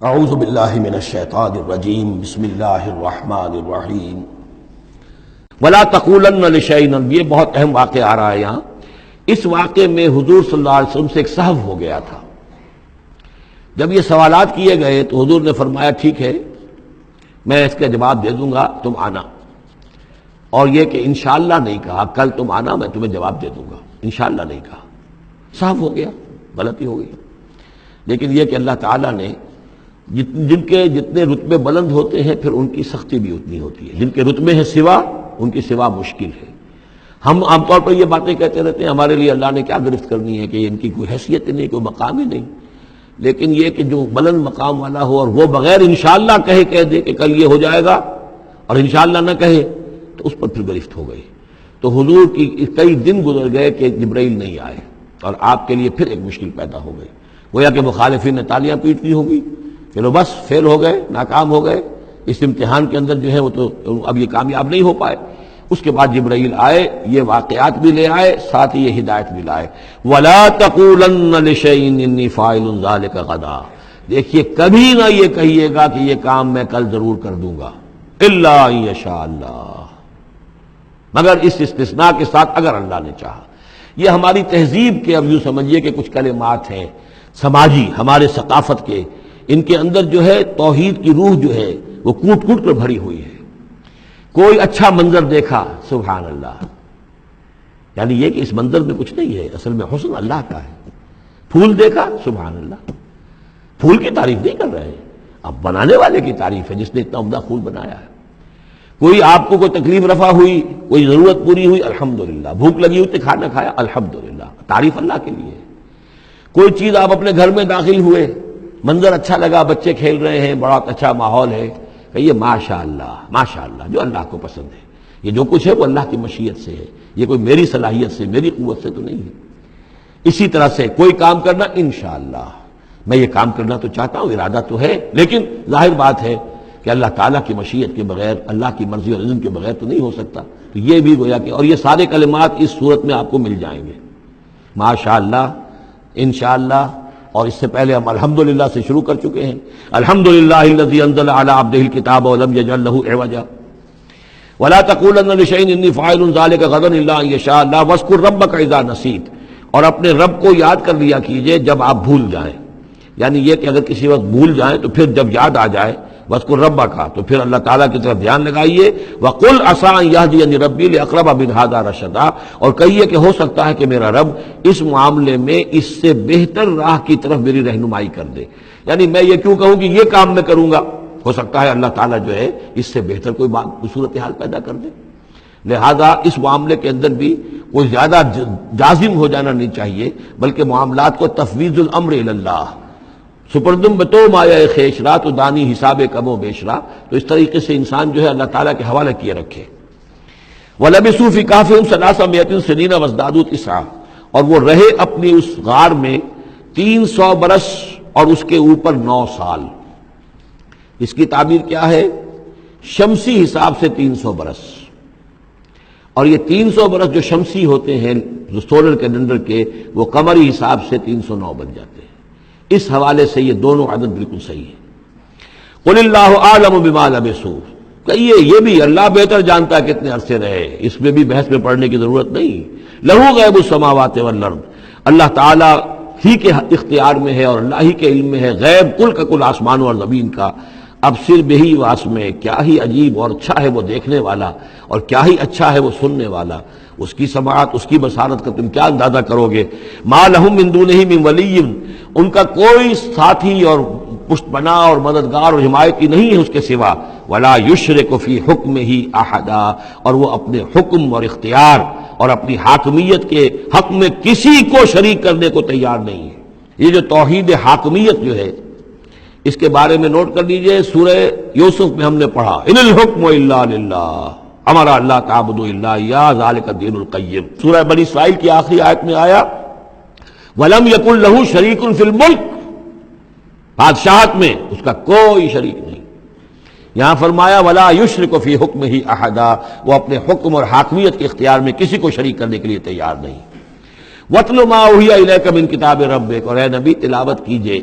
اعوذ باللہ من الشیطان الرجیم بسم اللہ الرحمن الرحیم ولا تقولن لشیء، یہ بہت اہم واقعہ آ رہا ہے یہاں۔ اس واقعے میں حضور صلی اللہ علیہ وسلم سے ایک سہو ہو گیا تھا۔ جب یہ سوالات کیے گئے تو حضور نے فرمایا ٹھیک ہے میں اس کا جواب دے دوں گا، تم آنا۔ اور یہ کہ انشاءاللہ نہیں کہا، کل تم آنا میں تمہیں جواب دے دوں گا، انشاءاللہ نہیں کہا، سہو ہو گیا، غلطی ہو گئی۔ لیکن یہ کہ اللہ تعالیٰ نے جن کے جتنے رتبے بلند ہوتے ہیں پھر ان کی سختی بھی اتنی ہوتی ہے، جن کے رتبے ہیں سوا ان کی سوا مشکل ہے۔ ہم عام طور پر یہ باتیں کہتے رہتے ہیں ہمارے لیے اللہ نے کیا گرفت کرنی ہے کہ ان کی کوئی حیثیت نہیں، کوئی مقام ہی نہیں۔ لیکن یہ کہ جو بلند مقام والا ہو اور وہ بغیر انشاءاللہ کہہ دے کہ کل یہ ہو جائے گا اور انشاءاللہ نہ کہے تو اس پر پھر گرفت ہو گئی۔ تو حضور کی کئی دن گزر گئے کہ جبرائیل نہیں آئے اور آپ کے لیے پھر ایک مشکل پیدا ہو گئی۔ گویا کہ مخالفین نے تالیاں پیٹ لی ہوگی، چلو بس فیل ہو گئے، ناکام ہو گئے اس امتحان کے اندر، جو ہے وہ تو اب یہ کامیاب نہیں ہو پائے۔ اس کے بعد جبرائیل آئے، یہ واقعات بھی لے آئے، ساتھ ہی یہ ہدایت بھی لائے۔ وَلَا تَقُولَنَّ لِشَيْءٍ إِنِّي فَاعِلٌ ذَلِكَ غَدًا، دیکھیے کبھی نہ یہ کہیے گا کہ یہ کام میں کل ضرور کر دوں گا، إِلَّا أَن يَشَاءَ اللَّهُ، مگر اس استثناء کے ساتھ اگر اللہ نے چاہا۔ یہ ہماری تہذیب کے اب یوں سمجھیے کہ کچھ کلمات ہیں سماجی، ہمارے ثقافت کے، ان کے اندر جو ہے توحید کی روح جو ہے وہ کوٹ کوٹ کر بھری ہوئی ہے۔ کوئی اچھا منظر دیکھا، سبحان اللہ، یعنی یہ کہ اس منظر میں کچھ نہیں ہے، اصل میں حسن اللہ کا ہے۔ پھول دیکھا، سبحان اللہ، پھول کی تعریف نہیں کر رہے ہیں، اب بنانے والے کی تعریف ہے جس نے اتنا عمدہ پھول بنایا ہے۔ کوئی آپ کو کوئی تکلیف رفع ہوئی، کوئی ضرورت پوری ہوئی، الحمدللہ، بھوک لگی ہوئی تو کھانا کھایا، الحمدللہ، تعریف اللہ کے لیے۔ کوئی چیز آپ اپنے گھر میں داخل ہوئے، منظر اچھا لگا، بچے کھیل رہے ہیں، بڑا اچھا ماحول ہے، کہیے ماشاءاللہ ماشاءاللہ، جو اللہ کو پسند ہے۔ یہ جو کچھ ہے وہ اللہ کی مشیت سے ہے، یہ کوئی میری صلاحیت سے، میری قوت سے تو نہیں ہے۔ اسی طرح سے کوئی کام کرنا، انشاءاللہ میں یہ کام کرنا تو چاہتا ہوں، ارادہ تو ہے، لیکن ظاہر بات ہے کہ اللہ تعالیٰ کی مشیت کے بغیر، اللہ کی مرضی اور اذن کے بغیر تو نہیں ہو سکتا۔ تو یہ بھی گویا کہ، اور یہ سارے کلمات اس صورت میں آپ کو مل جائیں گے، ماشاءاللہ، انشاءاللہ، اور اس سے پہلے ہم الحمدللہ سے شروع کر چکے ہیں۔ الحمدللہ الذی انزل علی عبدہ الکتاب ولم یجعل لہ عوجا ولا تقولن لشیء انی فاعل ذلک غدا الا ان یشاء اللہ واذکر ربک اذا نسیت، اور اپنے رب کو یاد کر لیا کیجئے جب آپ بھول جائیں، یعنی یہ کہ اگر کسی وقت بھول جائیں تو پھر جب یاد آ جائے، وَاذْكُرْ رَبَّكَ، تو پھر اللہ تعالیٰ کی طرف دھیان لگائیے۔ وَقُلْ عَسَىٰ أَن يَهْدِيَنِ رَبِّي لِأَقْرَبَ مِنْ هَٰذَا رَشَدًا، اور کہیے کہ ہو سکتا ہے کہ میرا رب اس معاملے میں اس سے بہتر راہ کی طرف میری رہنمائی کر دے، یعنی میں یہ کیوں کہوں کہ یہ کام میں کروں گا، ہو سکتا ہے اللہ تعالیٰ جو ہے اس سے بہتر کوئی صورتحال پیدا کر دے۔ لہذا اس معاملے کے اندر بھی کوئی زیادہ جازم ہو جانا نہیں چاہیے، بلکہ معاملات کو تفویض الامر الی اللہ، سپردم بتو مایا خیشرا تو دانی حساب کم و بیشرا، تو اس طریقے سے انسان جو ہے اللہ تعالیٰ کے حوالے کیے رکھے۔ وَلَبِثُوا فِي كَهْفِهِمْ 300 سِنِينَ وَازْدَادُوا تِسْعًا، اور وہ رہے اپنی اس غار میں 300 برس اور اس کے اوپر 9 سال۔ اس کی تعبیر کیا ہے؟ شمسی حساب سے 300 برس، اور یہ 300 برس جو شمسی ہوتے ہیں جو سولر کیلنڈر کے، وہ قمری حساب سے 309 بن جاتے ہیں۔ اس حوالے سے یہ دونوں عدد بالکل صحیح ہے۔ قُلِ اللَّهُ أَعْلَمُ بِمَا لَبِثُوا، کہیے یہ بھی اللہ بہتر جانتا ہے کتنے عرصے رہے، اس میں بھی بحث میں پڑھنے کی ضرورت نہیں۔ لَهُ غَيْبُ السَّمَاوَاتِ وَالْأَرْضِ، اللہ تعالیٰ ہی کے اختیار میں ہے اور اللہ ہی کے علم میں ہے غیب کل کا کل آسمانوں اور زمین کا۔ اب صر بہی واس میں، کیا ہی عجیب اور اچھا ہے وہ دیکھنے والا، اور کیا ہی اچھا ہے وہ سننے والا، اس کی سماعت، اس کی بصارت کا تم کیا اندازہ کرو گے۔ ما لہم من دونہ من ولی، ان کا کوئی ساتھی اور پشت بنا اور مددگار اور حمایتی نہیں ہے اس کے سوا۔ ولا یشرک فی حکمہ احدا، اور وہ اپنے حکم اور اختیار اور اپنی حاکمیت کے حق میں کسی کو شریک کرنے کو تیار نہیں ہے۔ یہ جو توحید حاکمیت جو ہے، اس کے بارے میں نوٹ کر لیجئے، سورہ یوسف میں ہم نے پڑھا ان الحکم الا للہ امر اللہ تعبدوا الا ایاہ ذلک الدین القیم۔ سورہ بنی اسرائیل کی آخری آیت میں آیا وَلَمْ يَكُنْ لَهُ شَرِيكٌ فِي الْمُلْكِ، بادشاہت میں اس کا کوئی شریک نہیں۔ یہاں فرمایا وَلَا يُشْرِكُ فِي حُكْمِهِ أَحَدًا، وہ اپنے حکم اور حاکمیت کے اختیار میں کسی کو شریک کرنے کے لیے تیار نہیں۔ وَاتْلُ مَا أُوحِيَ إِلَيْكَ مِن كِتَابِ رَبِّكَ، اور اے نبی تلاوت کیجئے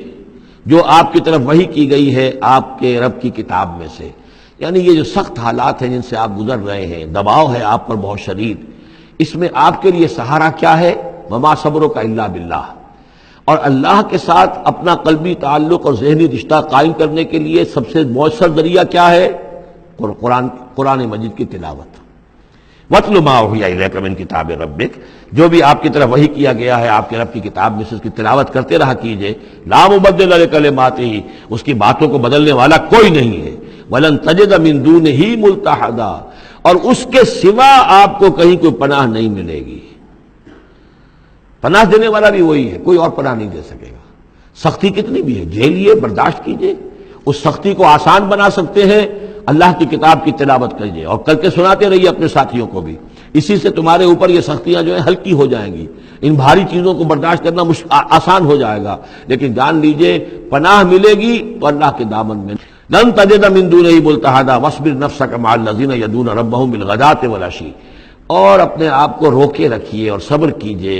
جو آپ کی طرف وحی کی گئی ہے آپ کے رب کی کتاب میں سے. یعنی یہ جو سخت حالات ہیں جن سے آپ گزر رہے ہیں، دباؤ ہے آپ پر بہت شدید، اس میں آپ کے لیے سہارا کیا ہے؟ وما صبرک الا باللہ. اور اللہ کے ساتھ اپنا قلبی تعلق اور ذہنی رشتہ قائم کرنے کے لیے سب سے مؤثر ذریعہ کیا ہے؟ قرآن مجید کی تلاوت. وَاتْلُ مَا أُوحِیَ إِلَیْکَ مِن کتاب ربک، جو بھی آپ کی طرف وحی کیا گیا ہے آپ کے رب کی کتاب میں سے اس کی تلاوت کرتے رہا کیجئے. لا مبدل لکلماتہ، اس کی باتوں کو بدلنے والا کوئی نہیں ہے. وَلَن تَجِدَ مِن دُونِهِ مُلْتَحَدًا، اور اس کے سوا آپ کو کہیں کوئی پناہ نہیں ملے گی. پناہ دینے والا بھی وہی ہے، کوئی اور پناہ نہیں دے سکے گا. سختی کتنی بھی ہے جھیلیے، برداشت کیجئے. اس سختی کو آسان بنا سکتے ہیں اللہ کی کتاب کی تلاوت کیجئے اور کر کے سناتے رہیے اپنے ساتھیوں کو بھی. اسی سے تمہارے اوپر یہ سختیاں جو ہیں ہلکی ہو جائیں گی، ان بھاری چیزوں کو برداشت کرنا آسان ہو جائے گا. لیکن جان لیجئے پناہ ملے گی تو اللہ کے دامن میں. لن تجد من دونہ ملتحدا واصبر نفسک مع الذین یدعون ربهم بالغداۃ والعشی، اور اپنے آپ کو روکے رکھیے اور صبر کیجئے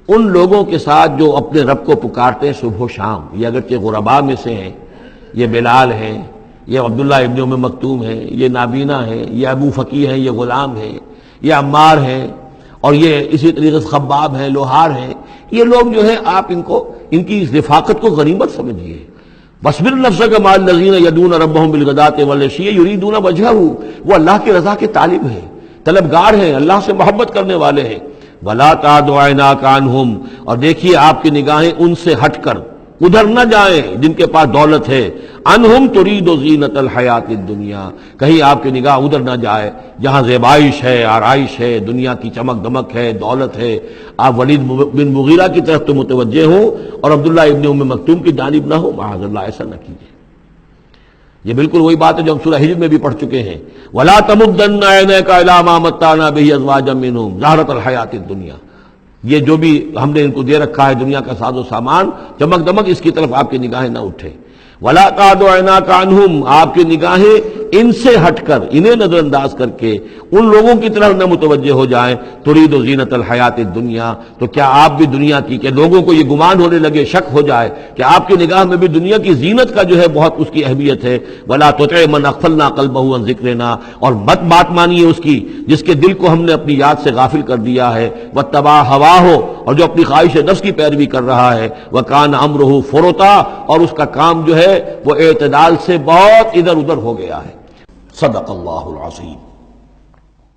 ان لوگوں کے ساتھ جو اپنے رب کو پکارتے ہیں صبح و شام. یہ اگرچہ غرباء میں سے ہیں، یہ بلال ہیں، یہ عبداللہ ابن ام مکتوم ہیں، یہ نابینا ہیں، یہ ابو فقی ہیں، یہ غلام ہیں، یہ عمار ہیں، اور یہ اسی طریقے سے خباب ہیں، لوہار ہیں. یہ لوگ جو ہیں آپ ان کی رفاقت کو غنیمت سمجھیے. وَاصْبِرْ نَفْسَكَ مَعَ الَّذِينَ يَدْعُونَ رَبَّهُم بِالْغَدَاةِ وَالْعَشِيِّ يُرِيدُونَ وَجْهَهُ، وہ اللہ کی رضا کے طالب ہیں، طلبگار ہیں، اللہ سے محبت کرنے والے ہیں. وَلَا تَعْدُ عَيْنَاكَ عَنْهُمْ، اور دیکھیے آپ کی نگاہیں ان سے ہٹ کر ادھر نہ جائیں جن کے پاس دولت ہے. انہم ترید زینت الحیات الدنیا، کہیں آپ کی نگاہ ادھر نہ جائے جہاں زیبائش ہے، آرائش ہے، دنیا کی چمک دمک ہے، دولت ہے. آپ ولید بن مغیرہ کی طرف تو متوجہ ہوں اور عبداللہ ابن ام مکتوم کی جانب نہ ہو. معاذ اللہ، ایسا نہ کیجیے. یہ بالکل وہی بات ہے جو ہم سورہ حجر میں بھی پڑھ چکے ہیں. وَلَا تَمُدَّنَّ عَيْنَيْكَ إِلَىٰ مَا مَتَّعْنَا بِهِ أَزْوَاجًا مِّنْهُمْ زَهْرَةَ الْحَيَاةِ الدُّنْيَا. یہ جو بھی ہم نے ان کو دے رکھا ہے دنیا کا ساز و سامان، چمک دمک، اس کی طرف آپ کی نگاہیں نہ اٹھے. وَلَا تَعْدُ عَيْنَاكَ عَنْهُمْ، آپ کی نگاہیں ان سے ہٹ کر، انہیں نظر انداز کر کے ان لوگوں کی طرف نہ متوجہ ہو جائیں. ترید زینت الحیات الدنیا، تو کیا آپ بھی دنیا کی، کہ لوگوں کو یہ گمان ہونے لگے، شک ہو جائے کہ آپ کی نگاہ میں بھی دنیا کی زینت کا جو ہے بہت اس کی اہمیت ہے. وَلَا تُطِعْ مَنْ أَغْفَلْنَا قَلْبَهُ عَنْ ذِكْرِنَا، اور مت بات مانیے اس کی جس کے دل کو ہم نے اپنی یاد سے غافل کر دیا ہے. وَاتَّبَعَ هَوَاهُ، اور جو اپنی خواہش نفس کی پیروی کر رہا ہے. وَكَانَ أَمْرُهُ فُرُطًا، اور اس کا کام جو ہے وہ اعتدال سے بہت ادھر ادھر ہو گیا ہے. صدق اللہ العظیم.